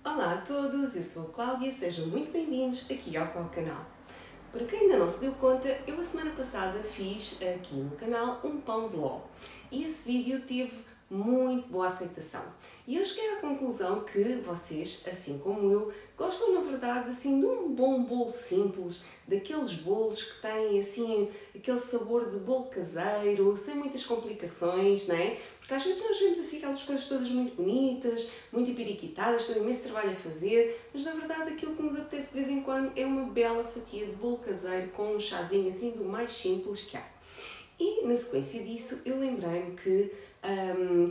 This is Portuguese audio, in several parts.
Olá a todos, eu sou a Cláudia, sejam muito bem-vindos aqui ao meu canal. Para quem ainda não se deu conta, eu a semana passada fiz aqui no canal um pão de ló e esse vídeo teve muito boa aceitação. E eu cheguei à conclusão que vocês, assim como eu, gostam na verdade assim de um bom bolo simples, daqueles bolos que têm assim aquele sabor de bolo caseiro, sem muitas complicações, não é? Porque às vezes nós vemos assim aquelas coisas todas muito bonitas, muito empiriquitadas, com imenso trabalho a fazer, mas na verdade aquilo que nos apetece de vez em quando é uma bela fatia de bolo caseiro com um chazinho assim do mais simples que há. E na sequência disso eu lembrei-me que,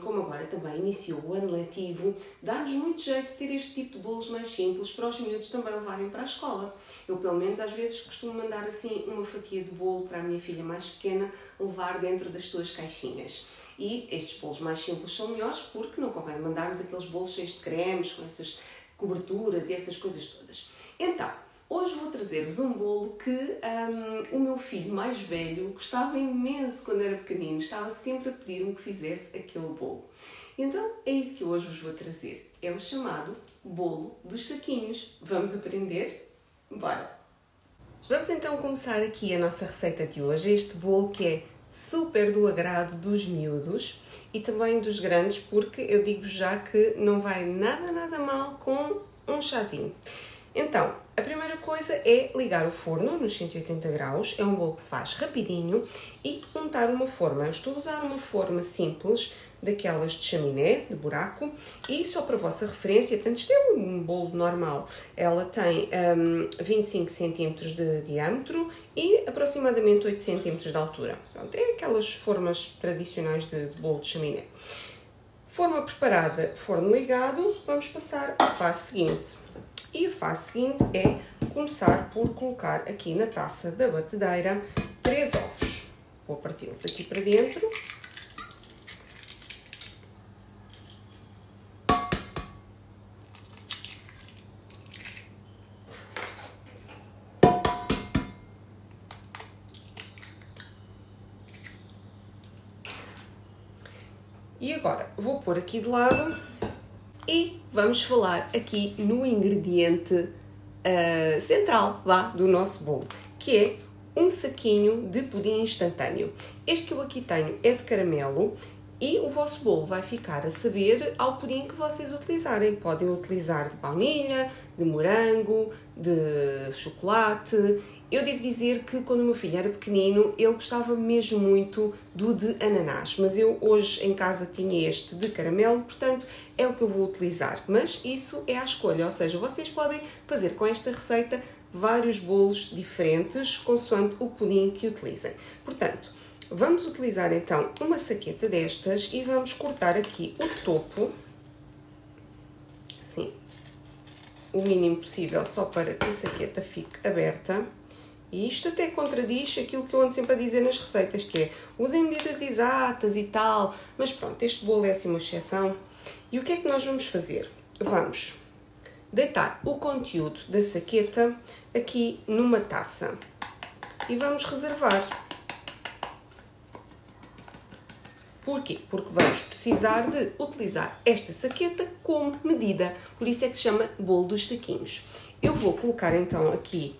como agora também iniciou o ano letivo, dá-nos muito jeito de ter este tipo de bolos mais simples para os miúdos também levarem para a escola. Eu pelo menos às vezes costumo mandar assim uma fatia de bolo para a minha filha mais pequena levar dentro das suas caixinhas. E estes bolos mais simples são melhores porque não convém mandarmos aqueles bolos cheios de cremes, com essas coberturas e essas coisas todas. Então, hoje vou trazer-vos um bolo que o meu filho mais velho gostava imenso quando era pequenino, estava sempre a pedir-me que fizesse aquele bolo. Então é isso que eu hoje vos vou trazer, é o chamado bolo dos saquinhos. Vamos aprender? Bora! Vamos então começar aqui a nossa receita de hoje, este bolo que é super do agrado dos miúdos e também dos grandes, porque eu digo já que não vai nada mal com um chazinho. Então, a primeira coisa é ligar o forno nos 180 graus, é um bolo que se faz rapidinho, e untar uma forma. Eu estou a usar uma forma simples, daquelas de chaminé, de buraco, e só para a vossa referência, portanto isto é um bolo normal, ela tem 25 cm de diâmetro e aproximadamente 8 cm de altura. Pronto, é aquelas formas tradicionais de bolo de chaminé. Forma preparada, forno ligado, vamos passar à fase seguinte. E a fase seguinte é começar por colocar aqui na taça da batedeira 3 ovos. Vou parti-los aqui para dentro. E agora vou pôr aqui de lado e vamos falar aqui no ingrediente central do nosso bolo, que é um saquinho de pudim instantâneo. Este que eu aqui tenho é de caramelo e o vosso bolo vai ficar a saber ao pudim que vocês utilizarem. Podem utilizar de baunilha, de morango, de chocolate. Eu devo dizer que quando o meu filho era pequenino, ele gostava mesmo muito do de ananás, mas eu hoje em casa tinha este de caramelo, portanto é o que eu vou utilizar. Mas isso é à escolha, ou seja, vocês podem fazer com esta receita vários bolos diferentes, consoante o pudim que utilizem. Portanto, vamos utilizar então uma saqueta destas e vamos cortar aqui o topo, assim, o mínimo possível, só para que a saqueta fique aberta. E isto até contradiz aquilo que eu ando sempre a dizer nas receitas, que é, usem medidas exatas e tal, mas pronto, este bolo é assim uma exceção. E o que é que nós vamos fazer? Vamos deitar o conteúdo da saqueta aqui numa taça e vamos reservar. Porquê? Porque vamos precisar de utilizar esta saqueta como medida, por isso é que se chama bolo dos saquinhos. Eu vou colocar então aqui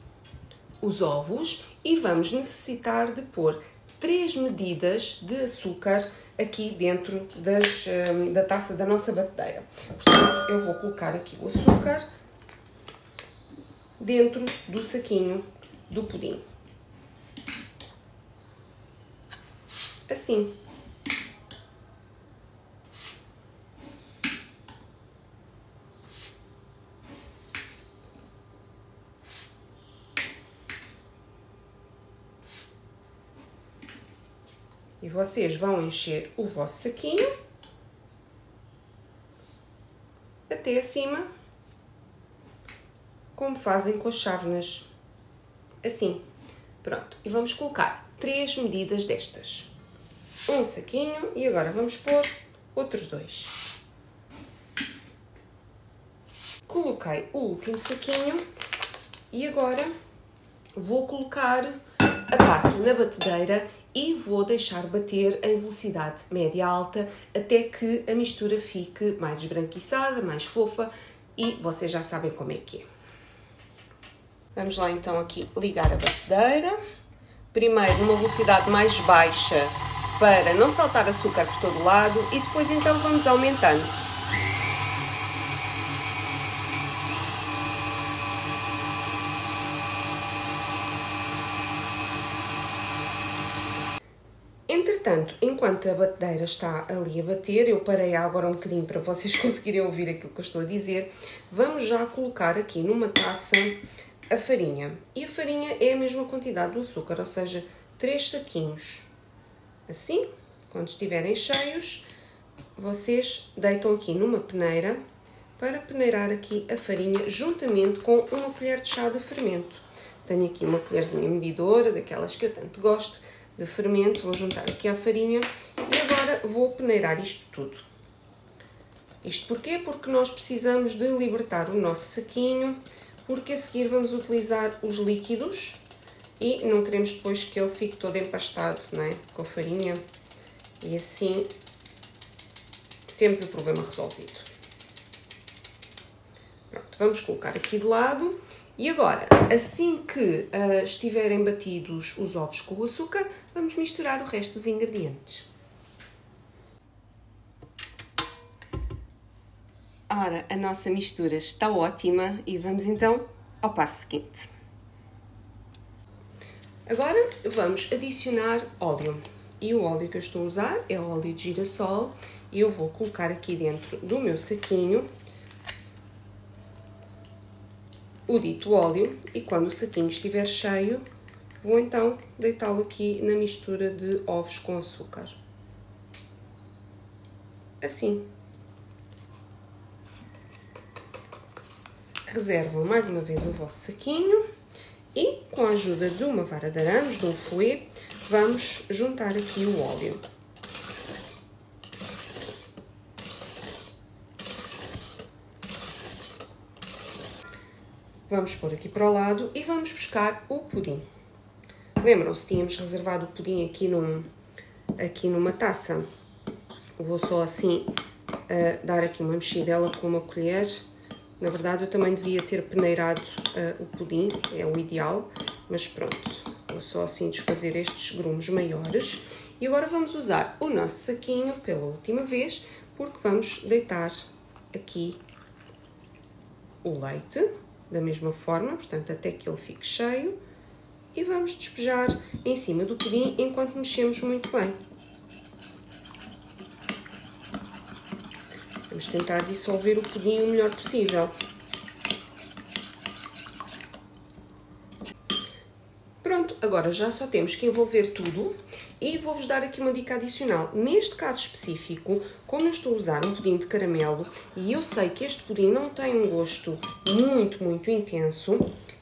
os ovos e vamos necessitar de pôr 3 medidas de açúcar aqui dentro da taça da nossa batedeira. Portanto, eu vou colocar aqui o açúcar dentro do saquinho do pudim. Assim. E vocês vão encher o vosso saquinho até acima, como fazem com as chávenas, assim. Pronto, e vamos colocar 3 medidas destas. Um saquinho e agora vamos pôr outros 2. Coloquei o último saquinho e agora vou colocar a taça na batedeira e vou deixar bater em velocidade média-alta até que a mistura fique mais esbranquiçada, mais fofa, e vocês já sabem como é que é. Vamos lá então aqui ligar a batedeira. Primeiro numa velocidade mais baixa para não saltar açúcar por todo lado e depois então vamos aumentando. Entretanto, enquanto a batedeira está ali a bater, eu parei agora um bocadinho para vocês conseguirem ouvir aquilo que eu estou a dizer, vamos já colocar aqui numa taça a farinha. E a farinha é a mesma quantidade do açúcar, ou seja, 3 saquinhos. Assim, quando estiverem cheios, vocês deitam aqui numa peneira para peneirar aqui a farinha juntamente com uma colher de chá de fermento. Tenho aqui uma colherzinha medidora, daquelas que eu tanto gosto, de fermento, vou juntar aqui a farinha e agora vou peneirar isto tudo. Isto porquê? Porque nós precisamos de libertar o nosso saquinho, porque a seguir vamos utilizar os líquidos e não queremos depois que ele fique todo empastado, não é? Com a farinha, e assim temos o problema resolvido. Pronto, vamos colocar aqui de lado. E agora, assim que estiverem batidos os ovos com o açúcar, vamos misturar o resto dos ingredientes. Ora, a nossa mistura está ótima e vamos então ao passo seguinte. Agora vamos adicionar óleo. E o óleo que eu estou a usar é o óleo de girassol e eu vou colocar aqui dentro do meu saquinho o dito óleo e quando o saquinho estiver cheio, vou então deitá-lo aqui na mistura de ovos com açúcar. Assim. Reservam mais uma vez o vosso saquinho e com a ajuda de uma vara de arame, de um fouet, vamos juntar aqui o óleo. Vamos pôr aqui para o lado e vamos buscar o pudim. Lembram-se, tínhamos reservado o pudim aqui numa taça. Vou só assim dar aqui uma mexidela com uma colher. Na verdade, eu também devia ter peneirado o pudim, é o ideal, mas pronto. Vou só assim desfazer estes grumos maiores. E agora vamos usar o nosso saquinho pela última vez, porque vamos deitar aqui o leite. Da mesma forma, portanto, até que ele fique cheio. E vamos despejar em cima do pudim enquanto mexemos muito bem. Vamos tentar dissolver o pudim o melhor possível. Pronto, agora já só temos que envolver tudo e vou-vos dar aqui uma dica adicional. Neste caso específico, como eu estou a usar um pudim de caramelo e eu sei que este pudim não tem um gosto muito intenso,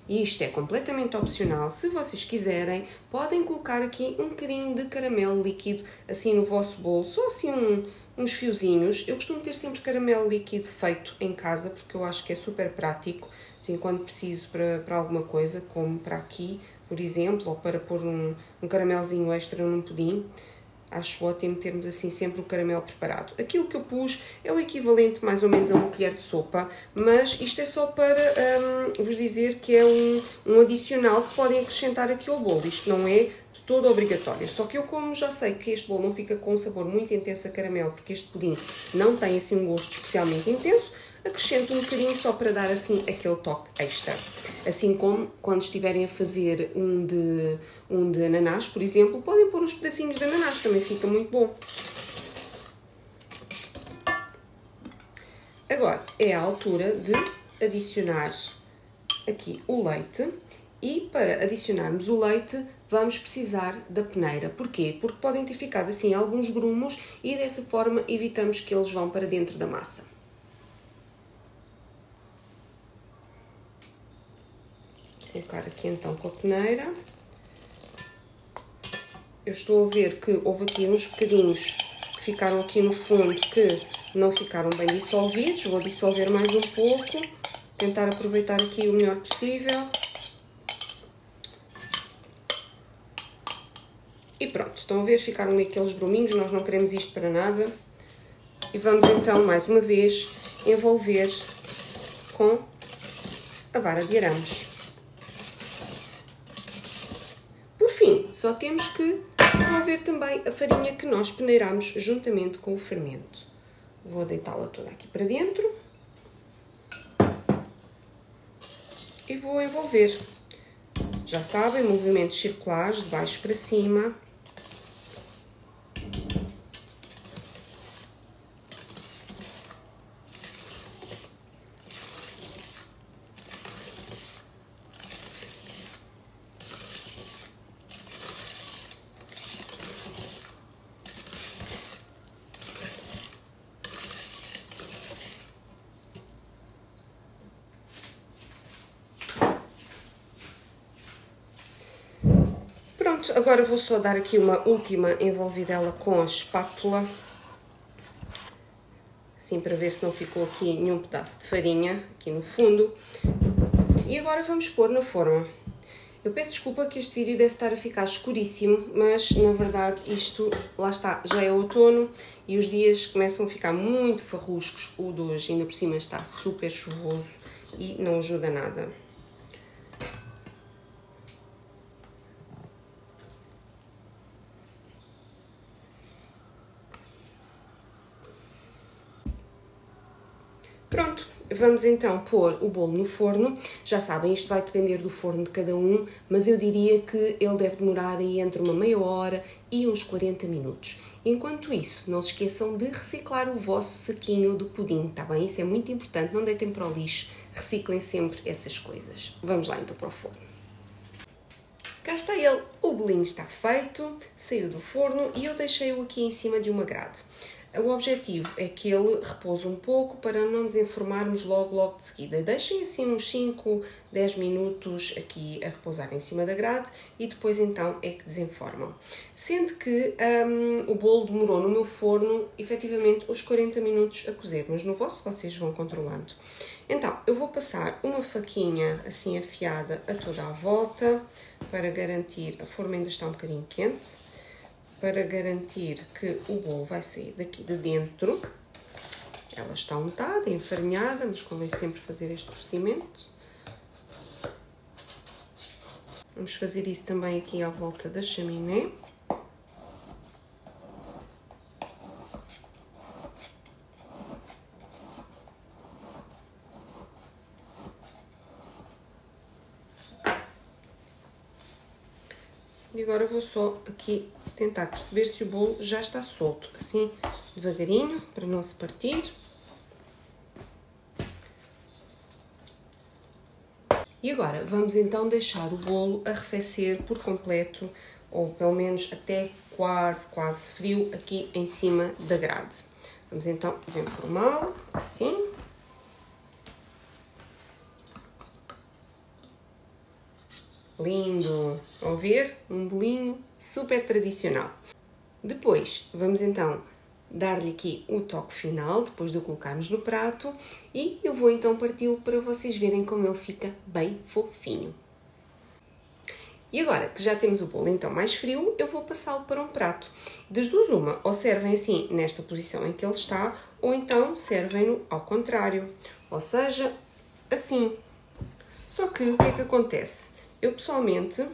e isto é completamente opcional, se vocês quiserem, podem colocar aqui um bocadinho de caramelo líquido assim no vosso bolo, só assim uns fiozinhos. Eu costumo ter sempre caramelo líquido feito em casa, porque eu acho que é super prático, assim, quando preciso para alguma coisa, como para aqui, por exemplo, ou para pôr um caramelzinho extra num pudim. Acho ótimo termos assim sempre o caramelo preparado. Aquilo que eu pus é o equivalente mais ou menos a uma colher de sopa, mas isto é só para vos dizer que é um adicional que podem acrescentar aqui ao bolo. Isto não é de todo obrigatório. Só que eu, como já sei que este bolo não fica com um sabor muito intenso a caramelo, porque este pudim não tem assim um gosto especialmente intenso, acrescento um bocadinho só para dar assim aquele toque extra. Assim como quando estiverem a fazer um de ananás, por exemplo, podem pôr uns pedacinhos de ananás, também fica muito bom. Agora é a altura de adicionar aqui o leite e para adicionarmos o leite vamos precisar da peneira. Porquê? Porque podem ter ficado assim alguns grumos e dessa forma evitamos que eles vão para dentro da massa. Vou colocar aqui então com a peneira. Eu estou a ver que houve aqui uns bocadinhos que ficaram aqui no fundo que não ficaram bem dissolvidos. Vou dissolver mais um pouco, tentar aproveitar aqui o melhor possível. E pronto, estão a ver, ficaram ali aqueles gruminhos, nós não queremos isto para nada. E vamos então, mais uma vez, envolver com a vara de arames. Por fim, só temos que remover também a farinha que nós peneiramos juntamente com o fermento. Vou deitá-la toda aqui para dentro e vou envolver. Já sabem, movimentos circulares de baixo para cima. Pronto, agora vou só dar aqui uma última envolvidela com a espátula, assim para ver se não ficou aqui nenhum pedaço de farinha aqui no fundo. E agora vamos pôr no forno. Eu peço desculpa que este vídeo deve estar a ficar escuríssimo, mas na verdade isto, lá está, já é outono e os dias começam a ficar muito farruscos. O de hoje ainda por cima está super chuvoso e não ajuda nada. Pronto, vamos então pôr o bolo no forno. Já sabem, isto vai depender do forno de cada um, mas eu diria que ele deve demorar aí entre uma meia hora e uns 40 minutos. Enquanto isso, não se esqueçam de reciclar o vosso saquinho do pudim, tá bem? Isso é muito importante, não deitem para o lixo, reciclem sempre essas coisas. Vamos lá então para o forno. Cá está ele, o bolinho está feito, saiu do forno e eu deixei-o aqui em cima de uma grade. O objetivo é que ele repouse um pouco para não desenformarmos logo de seguida. Deixem assim uns 5, 10 minutos aqui a repousar em cima da grade e depois então é que desenformam. Sendo que o bolo demorou no meu forno efetivamente os 40 minutos a cozer, mas no vosso vocês vão controlando. Então, eu vou passar uma faquinha assim afiada a toda a volta para garantir, a forma ainda está um bocadinho quente, para garantir que o bolo vai sair daqui de dentro. Ela está untada, enfarinhada, mas convém sempre fazer este procedimento. Vamos fazer isso também aqui à volta da chaminé. E agora vou só aqui tentar perceber se o bolo já está solto, assim devagarinho, para não se partir. E agora vamos então deixar o bolo arrefecer por completo, ou pelo menos até quase frio aqui em cima da grade. Vamos então desenformá-lo, assim. Lindo! Vão ver? Um bolinho super tradicional. Depois, vamos então dar-lhe aqui o toque final, depois de o colocarmos no prato, e eu vou então parti-lo para vocês verem como ele fica bem fofinho. E agora que já temos o bolo então mais frio, eu vou passá-lo para um prato. Das duas uma, ou servem assim nesta posição em que ele está, ou então servem-no ao contrário, ou seja, assim. Só que o que é que acontece? Eu pessoalmente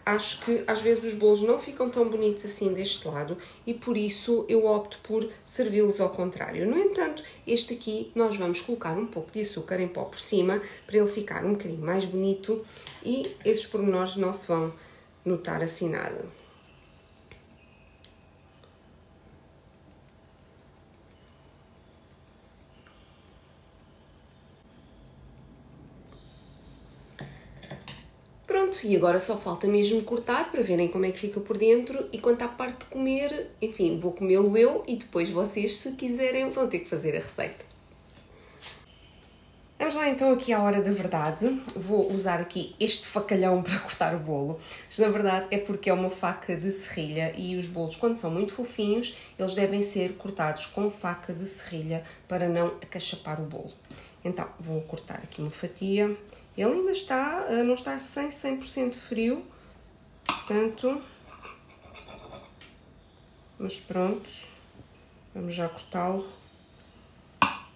acho que às vezes os bolos não ficam tão bonitos assim deste lado e por isso eu opto por servi-los ao contrário. No entanto, este aqui nós vamos colocar um pouco de açúcar em pó por cima para ele ficar um bocadinho mais bonito e esses pormenores não se vão notar assim nada. Pronto, e agora só falta mesmo cortar para verem como é que fica por dentro e quanto à parte de comer, enfim, vou comê-lo eu e depois vocês, se quiserem, vão ter que fazer a receita. Vamos lá então aqui à hora da verdade. Vou usar aqui este facalhão para cortar o bolo. Mas na verdade é porque é uma faca de serrilha e os bolos, quando são muito fofinhos, eles devem ser cortados com faca de serrilha para não acachapar o bolo. Então, vou cortar aqui uma fatia. Ele ainda está, não está 100% frio, portanto, mas pronto, vamos já cortá-lo.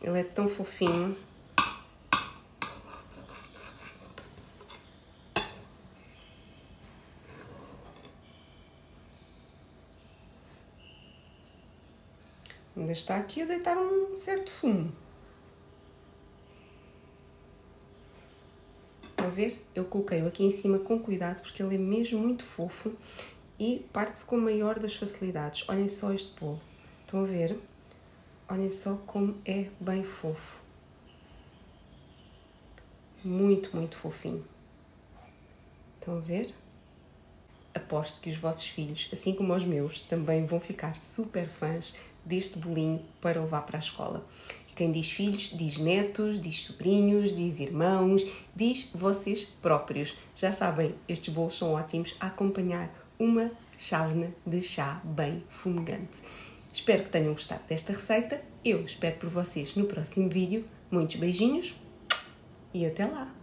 Ele é tão fofinho. ainda está aqui a deitar um certo fumo. Estão a ver? Eu coloquei-o aqui em cima com cuidado porque ele é mesmo muito fofo e parte-se com a maior das facilidades. Olhem só este bolo. Estão a ver? Olhem só como é bem fofo. Muito, muito fofinho. Estão a ver? Aposto que os vossos filhos, assim como os meus, também vão ficar super fãs deste bolinho para levar para a escola. E quem diz filhos, diz netos, diz sobrinhos, diz irmãos, diz vocês próprios. Já sabem, estes bolos são ótimos a acompanhar uma chávena de chá bem fumegante. Espero que tenham gostado desta receita. Eu espero por vocês no próximo vídeo. Muitos beijinhos e até lá!